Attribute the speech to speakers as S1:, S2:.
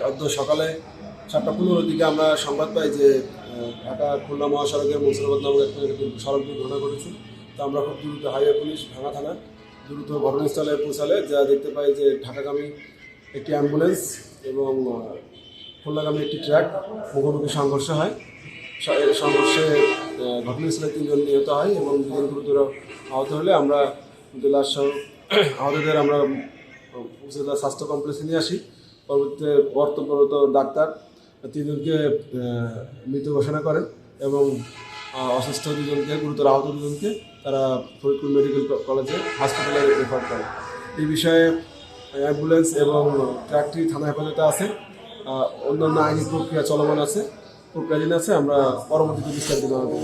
S1: অদ্য সকালে 7:15 দিকে আমরা সংবাদ পাই যে ঢাকা খুলনা মহাসড়কের মুন্সিরাবাদ নামক একটা সড়ক দুর্ঘটনা ঘটেছে। তো আমরা খুব দ্রুত হাইওয়ে পুলিশ ভাঙা থানা দ্রুত ঘটনাস্থলে পৌঁছালে যা দেখতে পাই যে ঢাকাগামী একটি অ্যাম্বুলেন্স এবং খুলনাগামী একটি ট্রাক মুখোমুখি সংঘর্ষ হয়। সংঘর্ষে ঘটনাস্থলে 3 জন নিহত হয় এবং 2 জন গুরুতর আহত হলে আমরা লাশ সহ আহতদের আমরা স্বাস্থ্য কমপ্লেক্সে নিয়ে আসি। পরবর্তীতে কর্তব্যরত ডাক্তার 3 জনকে মৃত ঘোষণা করেন এবং অসুস্থ 2 জনকে, গুরুতর আহত 2 জনকে তারা ফরিদপুর মেডিকেল কলেজে হাসপাতালে রেফার করে। এই বিষয়ে অ্যাম্বুলেন্স এবং ট্রাকটি থানা হেফাজতে আছে। অন্যান্য আইনি প্রক্রিয়া চলমান আছে, প্রক্রিয়াধীন আছে। আমরা পরবর্তীতে বিস্তারিত জানাবো।